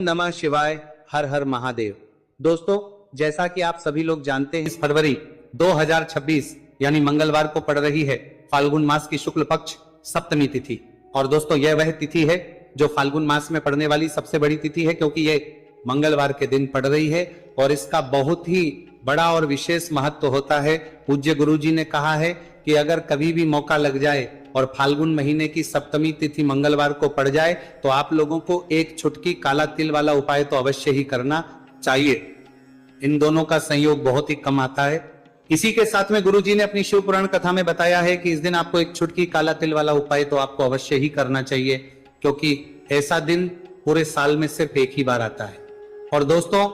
नमः शिवाय। हर हर महादेव। दोस्तों, जैसा कि आप सभी लोग जानते हैं, इस फरवरी 2026 यानी मंगलवार को पड़ रही है फाल्गुन मास की शुक्ल पक्ष सप्तमी तिथि। और दोस्तों, यह वह तिथि है जो फाल्गुन मास में पड़ने वाली सबसे बड़ी तिथि है, क्योंकि ये मंगलवार के दिन पड़ रही है और इसका बहुत ही बड़ा और विशेष महत्व होता है। पूज्य गुरुजी ने कहा है कि अगर कभी भी मौका लग जाए और फाल्गुन महीने की सप्तमी तिथि मंगलवार को पड़ जाए तो आप लोगों को एक छुटकी काला तिल वाला उपाय तो अवश्य ही करना चाहिए। इन दोनों का संयोग बहुत ही कम आता है। इसी के साथ में गुरुजी ने अपनी शिव पुराण कथा में बताया है कि इस दिन आपको एक छुटकी काला तिल वाला उपाय तो आपको अवश्य ही करना चाहिए, क्योंकि ऐसा दिन पूरे साल में सिर्फ एक ही बार आता है। और दोस्तों,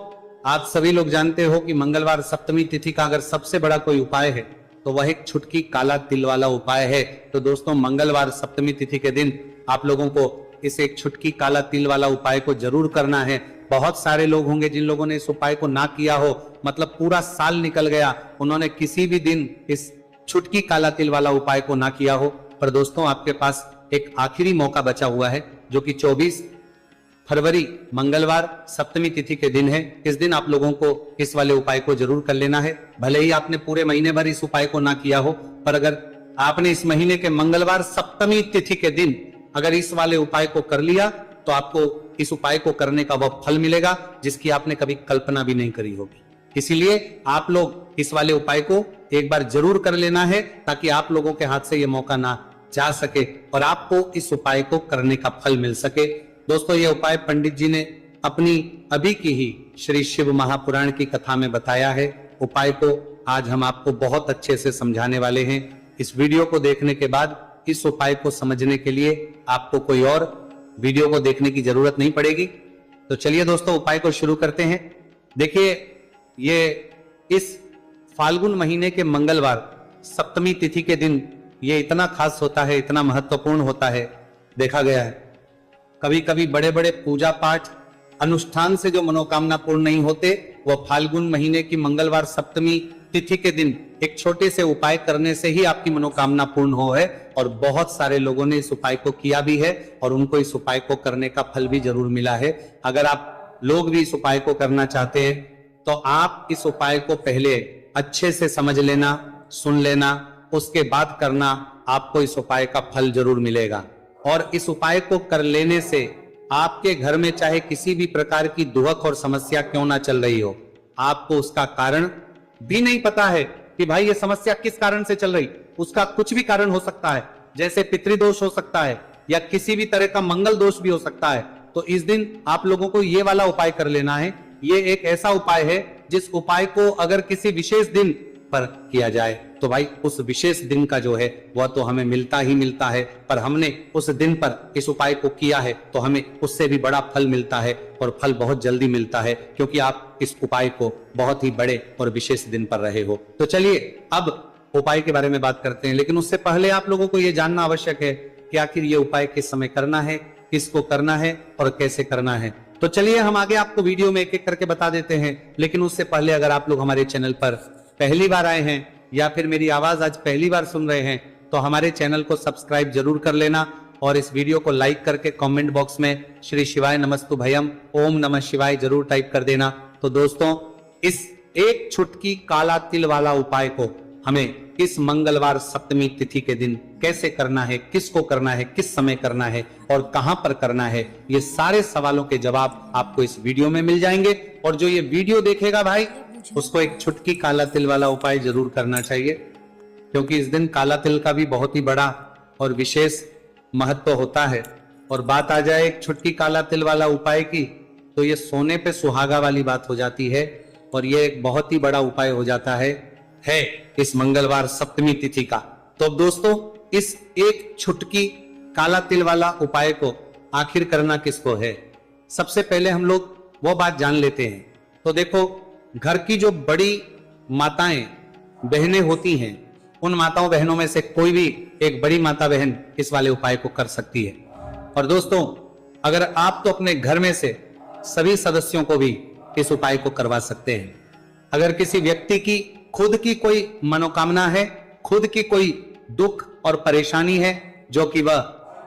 आप सभी लोग जानते हो कि मंगलवार सप्तमी तिथि का अगर सबसे बड़ा कोई उपाय है तो वह एक छुटकी काला तिल वाला उपाय है। तो दोस्तों, मंगलवार सप्तमी तिथि के दिन आप लोगों को इस एक छुटकी काला तिल वाला उपाय को जरूर करना है। बहुत सारे लोग होंगे जिन लोगों ने इस उपाय को ना किया हो, मतलब पूरा साल निकल गया, उन्होंने किसी भी दिन इस छुटकी काला तिल वाला उपाय को ना किया हो। पर दोस्तों, आपके पास एक आखिरी मौका बचा हुआ है, जो कि 24 फरवरी मंगलवार सप्तमी तिथि के दिन है। इस दिन आप लोगों को इस वाले उपाय को जरूर कर लेना है। भले ही आपने पूरे महीने भर इस उपाय को ना किया हो, पर अगर आपने इस महीने के मंगलवार सप्तमी तिथि के दिन अगर इस वाले उपाय को कर लिया तो आपको इस उपाय को करने का वह फल मिलेगा जिसकी आपने कभी कल्पना भी नहीं करी होगी। इसीलिए आप लोग इस वाले उपाय को एक बार जरूर कर लेना है, ताकि आप लोगों के हाथ से यह मौका ना जा सके और आपको इस उपाय को करने का फल मिल सके। दोस्तों, यह उपाय पंडित जी ने अपनी अभी की ही श्री शिव महापुराण की कथा में बताया है। उपाय को आज हम आपको बहुत अच्छे से समझाने वाले हैं। इस वीडियो को देखने के बाद इस उपाय को समझने के लिए आपको कोई और वीडियो को देखने की जरूरत नहीं पड़ेगी। तो चलिए दोस्तों, उपाय को शुरू करते हैं। देखिए, ये इस फाल्गुन महीने के मंगलवार सप्तमी तिथि के दिन ये इतना खास होता है, इतना महत्वपूर्ण होता है। देखा गया है कभी कभी बड़े बड़े पूजा पाठ अनुष्ठान से जो मनोकामना पूर्ण नहीं होते, वह फाल्गुन महीने की मंगलवार सप्तमी तिथि के दिन एक छोटे से उपाय करने से ही आपकी मनोकामना पूर्ण हो है। और बहुत सारे लोगों ने इस उपाय को किया भी है और उनको इस उपाय को करने का फल भी जरूर मिला है। अगर आप लोग भी इस उपाय को करना चाहते हैं तो आप इस उपाय को पहले अच्छे से समझ लेना, सुन लेना, उसके बाद करना। आपको इस उपाय का फल जरूर मिलेगा। और इस उपाय को कर लेने से आपके घर में चाहे किसी भी प्रकार की दुहक और समस्या क्यों ना चल रही हो, आपको उसका कारण भी नहीं पता है कि भाई ये समस्या किस कारण से चल रही, उसका कुछ भी कारण हो सकता है। जैसे पितृदोष हो सकता है या किसी भी तरह का मंगल दोष भी हो सकता है। तो इस दिन आप लोगों को ये वाला उपाय कर लेना है। ये एक ऐसा उपाय है जिस उपाय को अगर किसी विशेष दिन पर किया जाए तो भाई उस विशेष दिन का जो है वह तो हमें मिलता ही मिलता है। पर हमने उस दिन पर इस उपाय को किया है तो हमें उससे भी बड़ा फल मिलता है, और फल बहुत जल्दी मिलता है, क्योंकि आप इस उपाय को बहुत ही बड़े और विशेष दिन पर रहे हो। तो चलिए अब उपाय के बारे में बात करते हैं। लेकिन उससे पहले आप लोगों को यह जानना आवश्यक है कि आखिर ये उपाय किस समय करना है, किसको करना है और कैसे करना है। तो चलिए हम आगे आपको वीडियो में एक एक करके बता देते हैं। लेकिन उससे पहले अगर आप लोग हमारे चैनल पर पहली बार आए हैं या फिर मेरी आवाज आज पहली बार सुन रहे हैं तो हमारे चैनल को सब्सक्राइब जरूर कर लेना और इस वीडियो को लाइक करके कमेंट बॉक्स में श्री शिवाय नमस्तु भयम ओम नमः शिवाय जरूर टाइप कर देना। तो दोस्तों, इस एक छुटकी काला तिल वाला उपाय को हमें इस मंगलवार सप्तमी तिथि के दिन कैसे करना है, किसको करना है, किस समय करना है और कहां पर करना है, ये सारे सवालों के जवाब आपको इस वीडियो में मिल जाएंगे। और जो ये वीडियो देखेगा भाई, उसको एक छुटकी काला तिल वाला उपाय जरूर करना चाहिए, क्योंकि इस दिन काला तिल का भी बहुत ही बड़ा और विशेष महत्व होता है। और बात आ जाए एक छुटकी काला तिल वाला उपाय की, तो ये सोने पे सुहागा वाली बात हो जाती है और ये एक बहुत ही बड़ा उपाय हो जाता है इस मंगलवार सप्तमी तिथि का। तो अब दोस्तों, इस एक छुटकी काला तिल वाला उपाय को आखिर करना किसको है, सबसे पहले हम लोग वो बात जान लेते हैं। तो देखो, घर की जो बड़ी माताएं बहनें होती हैं, उन माताओं बहनों में से कोई भी एक बड़ी माता बहन इस वाले उपाय को कर सकती है। और दोस्तों, अगर आप तो अपने घर में से सभी सदस्यों को भी इस उपाय को करवा सकते हैं। अगर किसी व्यक्ति की खुद की कोई मनोकामना है, खुद की कोई दुख और परेशानी है जो कि वह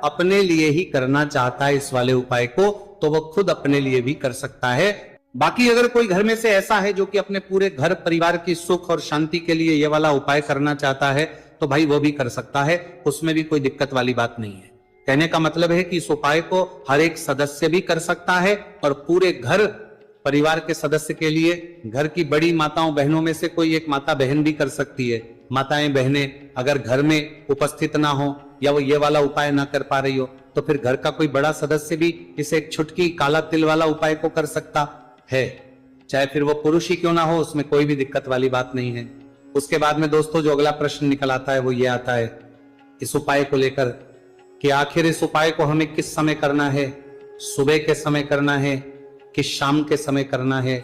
अपने लिए ही करना चाहता है इस वाले उपाय को, तो वो खुद अपने लिए भी कर सकता है। बाकी अगर कोई घर में से ऐसा है जो कि अपने पूरे घर परिवार की सुख और शांति के लिए ये वाला उपाय करना चाहता है, तो भाई वो भी कर सकता है, उसमें भी कोई दिक्कत वाली बात नहीं है। कहने का मतलब है कि इस उपाय को हर एक सदस्य भी कर सकता है और पूरे घर परिवार के सदस्य के लिए घर की बड़ी माताओं बहनों में से कोई एक माता बहन भी कर सकती है। माताएं बहनें अगर घर में उपस्थित ना हो या वो ये वाला उपाय ना कर पा रही हो, तो फिर घर का कोई बड़ा सदस्य भी इसे एक छुटकी काला तिल वाला उपाय को कर सकता है, चाहे फिर वो पुरुष ही क्यों ना हो, उसमें कोई भी दिक्कत वाली बात नहीं है। उसके बाद में दोस्तों जो अगला प्रश्न निकल आता है वो ये आता है इस उपाय को लेकर कि आखिर इस उपाय को हमें किस समय करना है, सुबह के समय करना है कि शाम के समय करना है।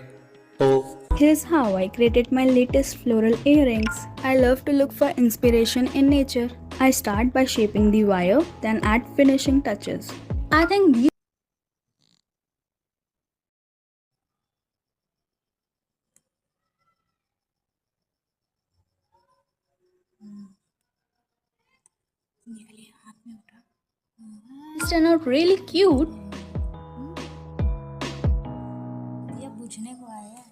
तो Here's how I created my latest floral earrings. I love to look for inspiration in nature. I start by shaping the wire, then add finishing touches. I think these turn out really cute. ये पूछने को आया है।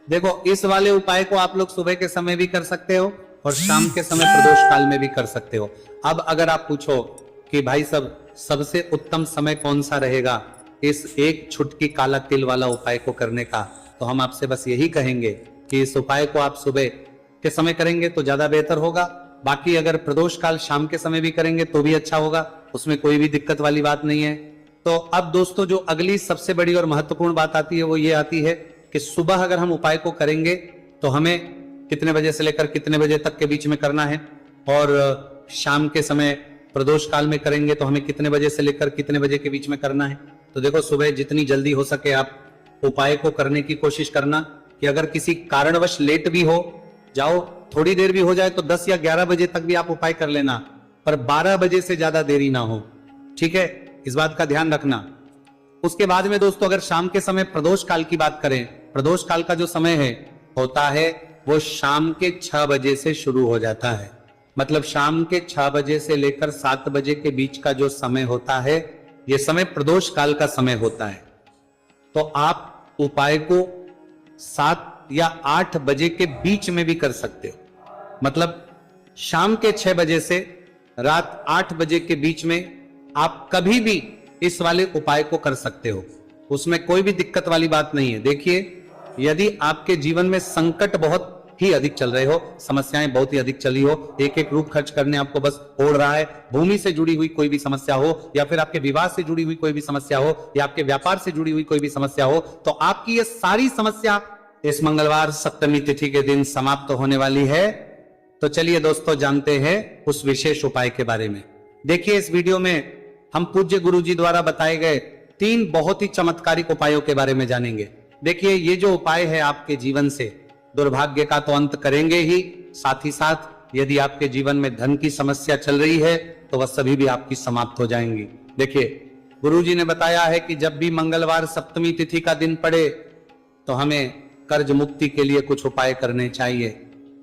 देखो इस वाले उपाय को आप लोग सुबह के समय भी कर सकते हो और शाम के समय प्रदोष काल में भी कर सकते हो। अब अगर आप पूछो कि भाई सबसे उत्तम समय कौन सा रहेगा इस एक छुटकी काला तिल वाला उपाय को करने का, तो हम आपसे बस यही कहेंगे कि इस उपाय को आप सुबह के समय करेंगे तो ज्यादा बेहतर होगा। बाकी अगर प्रदोष काल शाम के समय भी करेंगे तो भी अच्छा होगा, उसमें कोई भी दिक्कत वाली बात नहीं है। तो अब दोस्तों जो अगली सबसे बड़ी और महत्वपूर्ण बात आती है वो ये आती है कि सुबह अगर हम उपाय को करेंगे तो हमें कितने बजे से लेकर कितने बजे तक के बीच में करना है, और शाम के समय प्रदोष काल में करेंगे तो हमें कितने बजे से लेकर कितने बजे के बीच में करना है। तो देखो सुबह जितनी जल्दी हो सके आप उपाय को करने की कोशिश करना, कि अगर किसी कारणवश लेट भी हो जाओ, थोड़ी देर भी हो जाए तो 10 या 11 बजे तक भी आप उपाय कर लेना, पर 12 बजे से ज्यादा देरी ना हो, ठीक है, इस बात का ध्यान रखना। उसके बाद में दोस्तों अगर शाम के समय प्रदोष काल की बात करें, प्रदोष काल का जो समय है होता है वो शाम के 6 बजे से शुरू हो जाता है। मतलब शाम के 6 बजे से लेकर 7 बजे के बीच का जो समय होता है ये समय प्रदोष काल का समय होता है। तो आप उपाय को 7 या 8 बजे के बीच में भी कर सकते हो। मतलब शाम के 6 बजे से रात 8 बजे के बीच में आप कभी भी इस वाले उपाय को कर सकते हो, उसमें कोई भी दिक्कत वाली बात नहीं है। देखिए यदि आपके जीवन में संकट बहुत ही अधिक चल रहे हो, समस्याएं बहुत ही अधिक चली हो, एक एक रूप खर्च करने आपको बस ओढ़ रहा है, भूमि से जुड़ी हुई कोई भी समस्या हो, या फिर आपके विवाह से जुड़ी हुई कोई भी समस्या हो, या आपके व्यापार से जुड़ी हुई कोई भी समस्या हो, तो आपकी ये सारी समस्या इस मंगलवार सप्तमी तिथि के दिन समाप्त होने वाली है। तो चलिए दोस्तों जानते हैं उस विशेष उपाय के बारे में। देखिए इस वीडियो में हम पूज्य गुरु जी द्वारा बताए गए 3 बहुत ही चमत्कारिक उपायों के बारे में जानेंगे। देखिए ये जो उपाय है आपके जीवन से दुर्भाग्य का तो अंत करेंगे ही, साथ ही साथ यदि आपके जीवन में धन की समस्या चल रही है तो वह सभी भी आपकी समाप्त हो जाएंगी। देखिए गुरुजी ने बताया है कि जब भी मंगलवार सप्तमी तिथि का दिन पड़े तो हमें कर्ज मुक्ति के लिए कुछ उपाय करने चाहिए।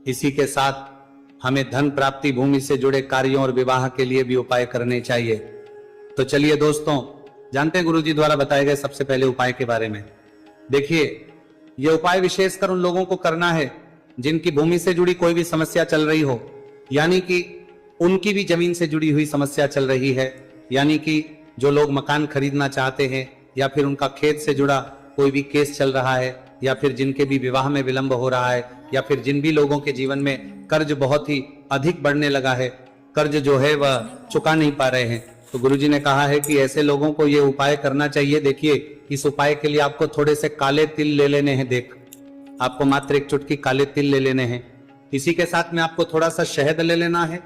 इसी के साथ हमें धन प्राप्ति, भूमि से जुड़े कार्यों और विवाह के लिए भी उपाय करने चाहिए। तो चलिए दोस्तों जानते हैं गुरुजी द्वारा बताए गए सबसे पहले उपाय के बारे में। देखिए यह उपाय विशेषकर उन लोगों को करना है जिनकी भूमि से जुड़ी कोई भी समस्या चल रही हो, यानी कि उनकी भी जमीन से जुड़ी हुई समस्या चल रही है, यानी कि जो लोग मकान खरीदना चाहते हैं, या फिर उनका खेत से जुड़ा कोई भी केस चल रहा है, या फिर जिनके भी विवाह में विलंब हो रहा है, या फिर जिन भी लोगों के जीवन में कर्ज बहुत ही अधिक बढ़ने लगा है, कर्ज जो है वह चुका नहीं पा रहे हैं, तो गुरुजी ने कहा है कि ऐसे लोगों को ये उपाय करना चाहिए। देखिए, इस उपाय के लिए आपको थोड़े से काले तिल ले लेने हैं। देख, आपको मात्र एक चुटकी काले तिल ले लेने हैं। इसी के साथ में आपको थोड़ा सा शहद ले लेना है।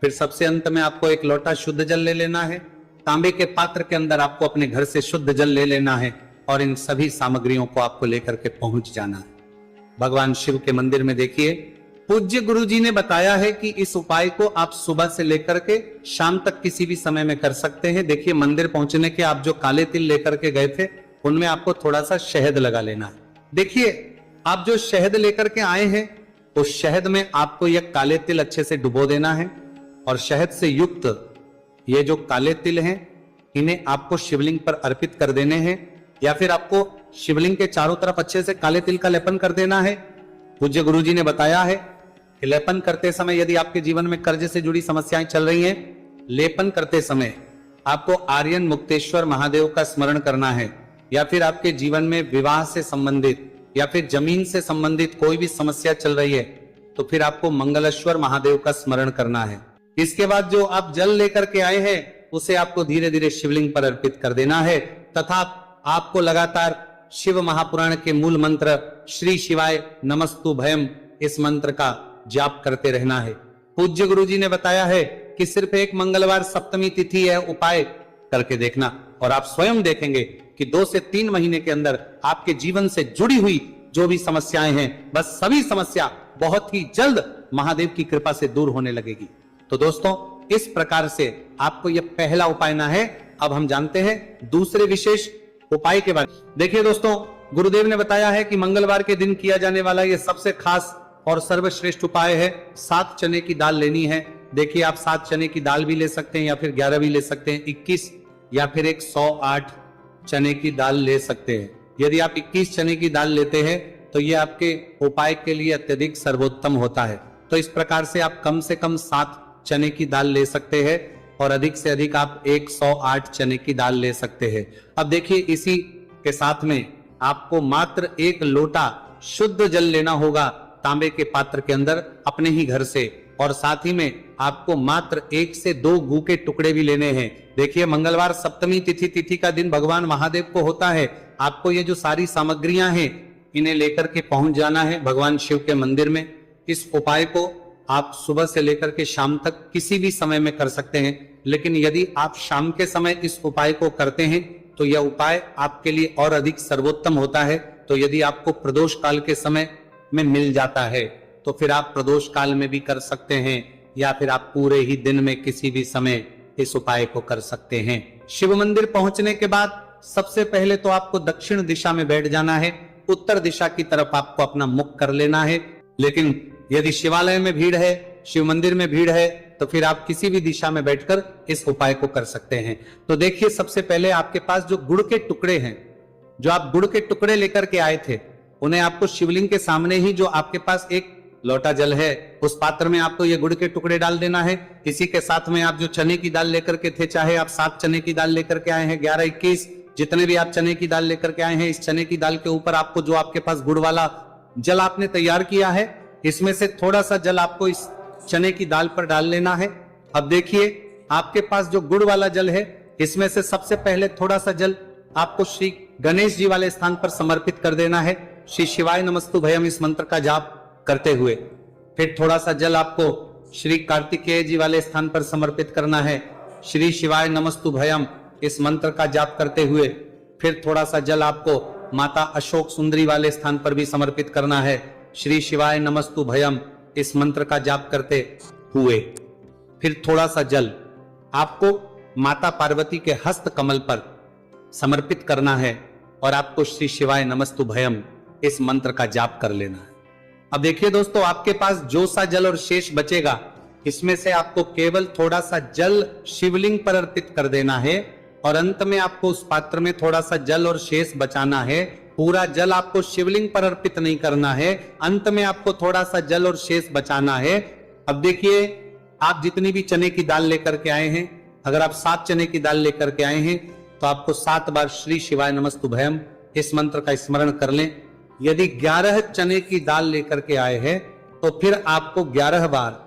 फिर सबसे अंत में आपको एक लोटा शुद्ध जल ले लेना है। तांबे के पात्र के अंदर आपको अपने घर से शुद्ध जल ले लेना है और इन सभी सामग्रियों को आपको लेकर के पहुंच जाना है भगवान शिव के मंदिर में। देखिए, पूज्य गुरुजी ने बताया है कि इस उपाय को आप सुबह से लेकर के शाम तक किसी भी समय में कर सकते हैं। देखिए, मंदिर पहुंचने के आप जो काले तिल लेकर के गए थे उनमें आपको थोड़ा सा शहद लगा लेना है। देखिए, आप जो शहद लेकर के आए हैं उस शहद में आपको यह काले तिल अच्छे से डुबो देना है और शहद से युक्त ये जो काले तिल हैं इन्हें आपको शिवलिंग पर अर्पित कर देने हैं, या फिर आपको शिवलिंग के चारों तरफ अच्छे से काले तिल का लेपन कर देना है। पूज्य गुरुजी ने बताया है कि लेपन करते समय यदि आपके जीवन में कर्ज से जुड़ी समस्याएं चल रही हैं, लेपन करते समय आपको आर्यन मुक्तेश्वर महादेव का स्मरण करना है, या फिर आपके जीवन में विवाह से संबंधित या फिर जमीन से संबंधित कोई भी समस्या चल रही है तो फिर आपको मंगलेश्वर महादेव का स्मरण करना है। इसके बाद जो आप जल लेकर के आए हैं उसे आपको धीरे धीरे शिवलिंग पर अर्पित कर देना है तथा आपको लगातार शिव महापुराण के मूल मंत्र श्री शिवाय नमस्तु भयम इस मंत्र का जाप करते रहना है। पूज्य गुरुजी ने बताया है कि सिर्फ एक मंगलवार सप्तमी तिथि है, उपाय करके देखना और आप स्वयं देखेंगे कि 2 से 3 महीने के अंदर आपके जीवन से जुड़ी हुई जो भी समस्याएं हैं बस सभी समस्या बहुत ही जल्द महादेव की कृपा से दूर होने लगेगी। तो दोस्तों, इस प्रकार से आपको यह पहला उपाय ना है। अब हम जानते हैं दूसरे विशेष उपाय के बारे में। देखिए दोस्तों, गुरुदेव ने बताया है कि मंगलवार के दिन किया जाने वाला यह सबसे खास और सर्वश्रेष्ठ उपाय है। 7 चने की दाल लेनी है। देखिए, आप 7 चने की दाल भी ले सकते हैं या फिर 11 भी ले सकते हैं, 21 या फिर 108 चने की दाल ले सकते हैं। यदि आप 21 चने की दाल लेते हैं तो यह आपके उपाय के लिए अत्यधिक सर्वोत्तम होता है। तो इस प्रकार से आप कम से कम 7 चने की दाल ले सकते हैं और अधिक से अधिक आप 108 चने की दाल ले सकते हैं। अब देखिए, इसी के साथ में आपको मात्र 1 लोटा शुद्ध जल लेना होगा तांबे के पात्र के अंदर अपने ही घर से, और साथ ही में आपको मात्र 1 से 2 गू के टुकड़े भी लेने हैं। देखिए, मंगलवार सप्तमी तिथि का दिन भगवान महादेव को होता है। आपको ये जो सारी सामग्रियां हैं इन्हें लेकर के पहुंच जाना है भगवान शिव के मंदिर में। इस उपाय को आप सुबह से लेकर के शाम तक किसी भी समय में कर सकते हैं, लेकिन यदि आप शाम के समय इस उपाय को करते हैं तो यह उपाय आपके लिए और अधिक सर्वोत्तम होता है। तो यदि आपको प्रदोष काल के समय में मिल जाता है तो फिर आप प्रदोष काल में भी कर सकते हैं, या फिर आप पूरे ही दिन में किसी भी समय इस उपाय को कर सकते हैं। शिव मंदिर पहुंचने के बाद सबसे पहले तो आपको दक्षिण दिशा में बैठ जाना है। उत्तर दिशा की तरफ आपको अपना मुख कर लेना है। लेकिन यदि शिवालय में भीड़ है, शिव मंदिर में भीड़ है, तो फिर आप किसी भी दिशा में बैठकर इस उपाय को कर सकते हैं। तो देखिए, सबसे पहले आपके पास जो गुड़ के टुकड़े हैं, जो आप गुड़ के टुकड़े लेकर के आए थे, उन्हें आपको शिवलिंग के सामने ही जो आपके पास एक लोटा जल है उस पात्र में आपको ये गुड़ के टुकड़े डाल देना है। इसी के साथ में आप जो चने की दाल लेकर के थे, चाहे आप 7 चने की दाल लेकर के आए हैं, 11, 21 जितने भी आप चने की दाल लेकर के आए हैं, इस चने की दाल के ऊपर आपको जो आपके पास गुड़ वाला जल आपने तैयार किया है, इसमें से थोड़ा सा जल आपको इस चने की दाल पर डाल लेना है। अब देखिए, आपके पास जो गुड़ वाला जल है इसमें से सबसे पहले थोड़ा सा जल आपको श्री गणेश जी वाले स्थान पर समर्पित कर देना है। श्री शिवाय नमस्तु भयम इस मंत्र का जाप करते हुए फिर थोड़ा सा जल आपको श्री कार्तिकेय जी वाले स्थान पर समर्पित करना है। श्री शिवाय नमस्तु भयम इस मंत्र का जाप करते हुए फिर थोड़ा सा जल आपको माता अशोक सुंदरी वाले स्थान पर भी समर्पित करना है। श्री शिवाय नमस्तु भयम इस मंत्र का जाप करते हुए फिर थोड़ा सा जल आपको माता पार्वती के हस्त कमल पर समर्पित करना है और आपको श्री शिवाय नमस्तु भयम इस मंत्र का जाप कर लेना है। अब देखिए दोस्तों, आपके पास जो सा जल और शेष बचेगा इसमें से आपको केवल थोड़ा सा जल शिवलिंग पर अर्पित कर देना है और अंत में आपको उस पात्र में थोड़ा सा जल और शेष बचाना है। पूरा जल आपको शिवलिंग पर अर्पित नहीं करना है, अंत में आपको थोड़ा सा जल और शेष बचाना है। अब देखिए, आप जितनी भी चने की दाल लेकर के आए हैं, अगर आप 7 चने की दाल लेकर के आए हैं तो आपको 7 बार श्री शिवाय नमस्तु भयम इस मंत्र का स्मरण कर लें। यदि 11 चने की दाल लेकर के आए हैं तो फिर आपको 11 बार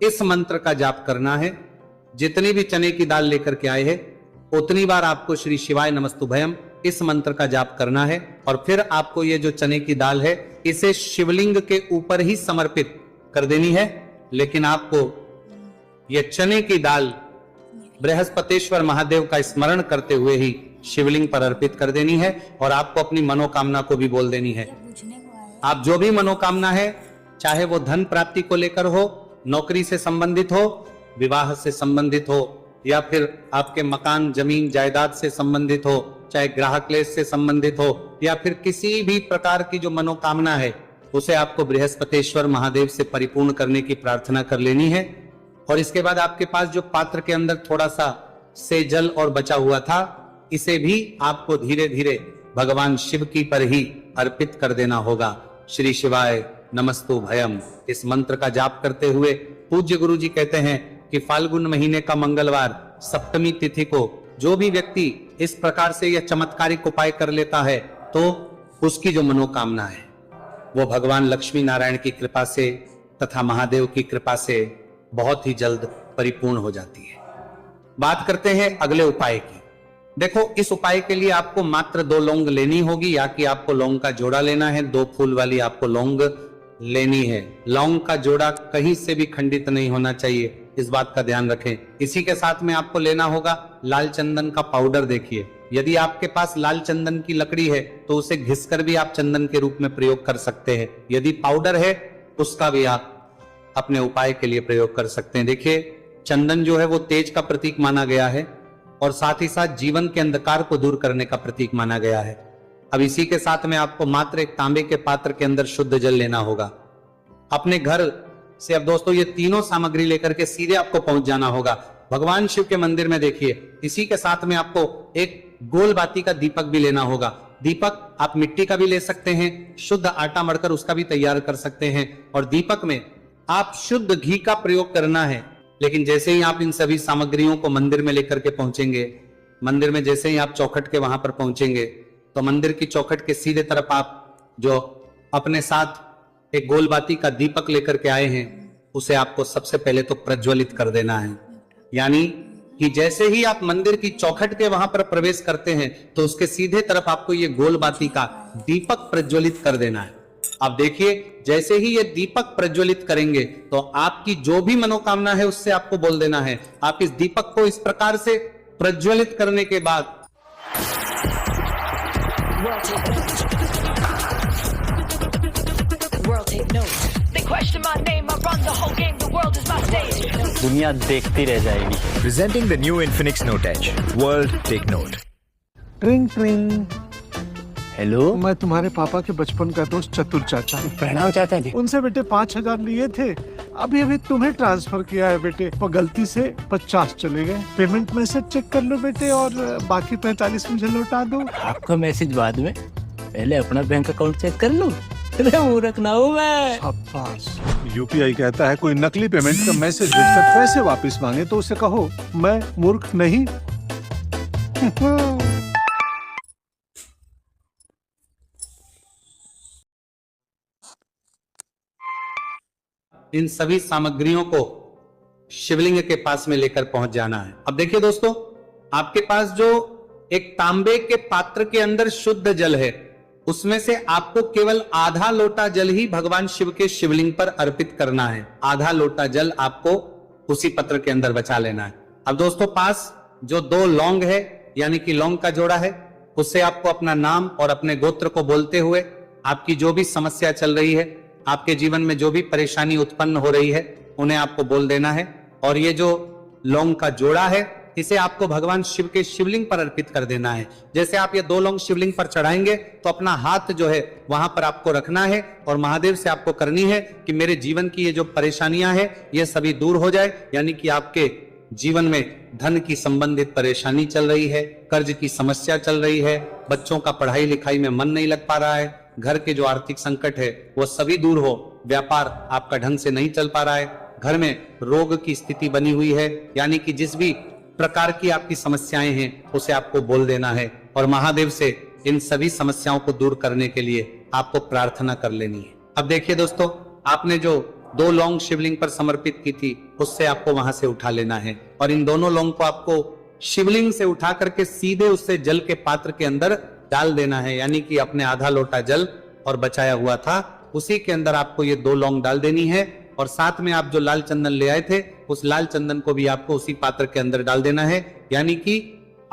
इस मंत्र का जाप करना है। जितनी भी चने की दाल लेकर के आए हैं उतनी बार आपको श्री शिवाय नमस्तुभयम इस मंत्र का जाप करना है। और फिर आपको ये जो चने की दाल है इसे शिवलिंग के ऊपर ही समर्पित कर देनी है। लेकिन आपको ये चने की दाल बृहस्पतेश्वर महादेव का स्मरण करते हुए ही शिवलिंग पर अर्पित कर देनी है और आपको अपनी मनोकामना को भी बोल देनी है। ये पूछने को आया है। आप जो भी मनोकामना है, चाहे वो धन प्राप्ति को लेकर हो, नौकरी से संबंधित हो, विवाह से संबंधित हो, या फिर आपके मकान जमीन जायदाद से संबंधित हो, चाहे ग्राहक क्लेश से संबंधित हो, या फिर किसी भी प्रकार की जो मनोकामना है उसे आपको बृहस्पतेश्वर महादेव से परिपूर्ण करने की प्रार्थना कर लेनी है। और इसके बाद आपके पास जो पात्र के अंदर थोड़ा सा से जल और बचा हुआ था, इसे भी आपको धीरे धीरे भगवान शिव की पर ही अर्पित कर देना होगा। श्री शिवाय नमस्तु भयम इस मंत्र का जाप करते हुए पूज्य गुरु जी कहते हैं कि फाल्गुन महीने का मंगलवार सप्तमी तिथि को जो भी व्यक्ति इस प्रकार से यह चमत्कारिक उपाय कर लेता है तो उसकी जो मनोकामना है वो भगवान लक्ष्मी नारायण की कृपा से तथा महादेव की कृपा से बहुत ही जल्द परिपूर्ण हो जाती है। बात करते हैं अगले उपाय की। देखो, इस उपाय के लिए आपको मात्र 2 लौंग लेनी होगी, या कि आपको लौंग का जोड़ा लेना है। 2 फूल वाली आपको लौंग लेनी है। लौंग का जोड़ा कहीं से भी खंडित नहीं होना चाहिए, इस बात का ध्यान रखें। इसी के साथ में आपको लेना होगा लाल चंदन का पाउडर। देखिए, यदि आपके पास लाल चंदन की लकड़ी है तो उसे घिसकर भी आप चंदन के रूप में प्रयोग कर सकते हैं। यदि पाउडर है उसका भी आप अपने उपाय के लिए प्रयोग कर सकते हैं। देखिए, चंदन जो है वो तेज का प्रतीक माना गया है और साथ ही साथ जीवन के अंधकार को दूर करने का प्रतीक माना गया है। अब इसी के साथ में आपको मात्र एक तांबे के पात्र के अंदर शुद्ध जल लेना होगा। अपने घर से अब दोस्तों ये तीनों सामग्री लेकर के सीधे आपको पहुंच जाना होगा भगवान शिव के मंदिर में। देखिए, इसी के साथ में आपको एक गोल बाती का दीपक भी लेना होगा। दीपक आप मिट्टी का भी ले सकते हैं, शुद्ध आटा मढ़कर उसका भी तैयार कर सकते हैं। और दीपक में आप शुद्ध घी का प्रयोग करना है। लेकिन जैसे ही आप इन सभी सामग्रियों को मंदिर में लेकर के पहुंचेंगे, मंदिर में जैसे ही आप चौखट के वहां पर पहुंचेंगे तो मंदिर की चौखट के सीधे तरफ आप जो अपने साथ एक गोलबाती का दीपक लेकर के आए हैं उसे आपको सबसे पहले तो प्रज्वलित कर देना है। यानी कि जैसे ही आप मंदिर की चौखट के वहां पर प्रवेश करते हैं तो उसके सीधे तरफ आपको ये गोलबाती का दीपक प्रज्वलित कर देना है। अब देखिए, जैसे ही ये दीपक प्रज्वलित करेंगे तो आपकी जो भी मनोकामना है उससे आपको बोल देना है। आप इस दीपक को इस प्रकार से प्रज्वलित करने के बाद दुनिया देखती रह जाएगी। Presenting the new Infinix Note Edge. World take note. ट्रिंग ट्रिंग। हेलो, मैं तुम्हारे पापा के बचपन का दोस्त चतुर चाचा। प्रणाम चाचा जी। उनसे बेटे 5,000 लिए थे, अभी अभी तुम्हें ट्रांसफर किया है बेटे, पर गलती से 50 चले गए। पेमेंट मैसेज चेक कर लो बेटे और बाकी 45 मुझे लौटा दो। आपका मैसेज बाद में, पहले अपना बैंक अकाउंट चेक कर लो। अरे मूर्ख ना हूँ मैं। शाबाश। यूपीआई कहता है कोई नकली पेमेंट का मैसेज भेजकर पैसे वापस मांगे तो उसे कहो मैं मूर्ख नहीं। इन सभी सामग्रियों को शिवलिंग के पास में लेकर पहुंच जाना है। अब देखिए दोस्तों, आपके पास जो एक तांबे के पात्र के अंदर शुद्ध जल है उसमें से आपको केवल आधा लोटा जल ही भगवान शिव के शिवलिंग पर अर्पित करना है। आधा लोटा जल आपको उसी पत्र के अंदर बचा लेना है। अब दोस्तों, पास जो 2 लौंग है यानी कि लौंग का जोड़ा है, उससे आपको अपना नाम और अपने गोत्र को बोलते हुए आपकी जो भी समस्या चल रही है, आपके जीवन में जो भी परेशानी उत्पन्न हो रही है, उन्हें आपको बोल देना है। और ये जो लौंग का जोड़ा है इसे आपको भगवान शिव के शिवलिंग पर अर्पित कर देना है। जैसे आप ये 2 लौंग शिवलिंग पर चढ़ाएंगे तो अपना हाथ जो है वहां पर आपको रखना है और महादेव से आपको करनी है कि मेरे जीवन की ये जो परेशानियां हैं ये सभी दूर हो जाए। यानी कि आपके जीवन में धन की संबंधित परेशानी चल रही है, कर्ज की समस्या चल रही है, बच्चों का पढ़ाई लिखाई में मन नहीं लग पा रहा है, घर के जो आर्थिक संकट है वो सभी दूर हो, व्यापार आपका ढंग से नहीं चल पा रहा है, घर में रोग की स्थिति बनी हुई है, यानी कि जिस भी प्रकार की आपकी समस्याएं हैं उसे आपको बोल देना है और महादेव से इन सभी समस्याओं को दूर करने के लिए आपको प्रार्थना कर लेनी है। अब देखिए दोस्तों, आपने जो 2 लौंग शिवलिंग पर समर्पित की थी, उससे आपको वहां से उठा लेना है और इन दोनों लौंग को आपको शिवलिंग से उठा करके सीधे उससे जल के पात्र के अंदर डाल देना है। यानी कि अपने आधा लोटा जल और बचाया हुआ था उसी के अंदर आपको ये 2 लौंग डाल देनी है और साथ में आप जो लाल चंदन ले आए थे उस लाल चंदन को भी आपको उसी पात्र के अंदर डाल देना है। यानी कि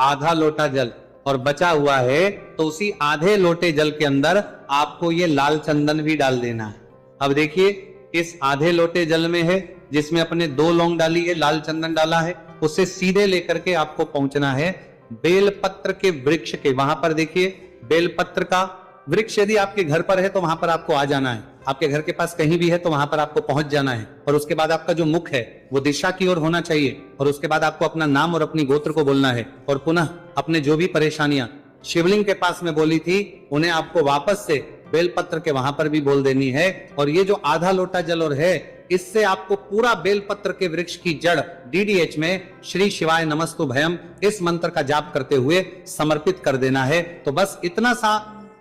आधा लोटा जल और बचा हुआ है तो उसी आधे लोटे जल के अंदर आपको ये लाल चंदन भी डाल देना है। अब देखिए इस आधे लोटे जल में है जिसमें अपने 2 लौंग डाली है, लाल चंदन डाला है, उससे सीधे लेकर के आपको पहुंचना है बेलपत्र के वृक्ष के। वहां पर देखिए बेलपत्र का वृक्ष यदि आपके घर पर है तो वहां पर आपको आ जाना है, आपके घर के पास कहीं भी है तो वहां पर आपको पहुंच जाना है और उसके बाद आपका जो मुख है वो दिशा की ओर होना चाहिए और उसके बाद आपको अपना नाम और अपनी गोत्र को बोलना है और पुनः अपने जो भी परेशानियां शिवलिंग के पास में बोली थी उन्हें आपको वापस से बेलपत्र के वहां पर भी बोल देनी है। और ये जो आधा लोटा जल और है इससे आपको पूरा बेलपत्र के वृक्ष की जड़ DDH में श्री शिवाय नमस्तु भयम इस मंत्र का जाप करते हुए समर्पित कर देना है। तो बस इतना सा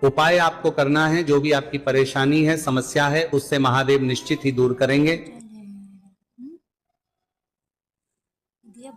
उपाय आपको करना है, जो भी आपकी परेशानी है, समस्या है, उससे महादेव निश्चित ही दूर करेंगे। दिया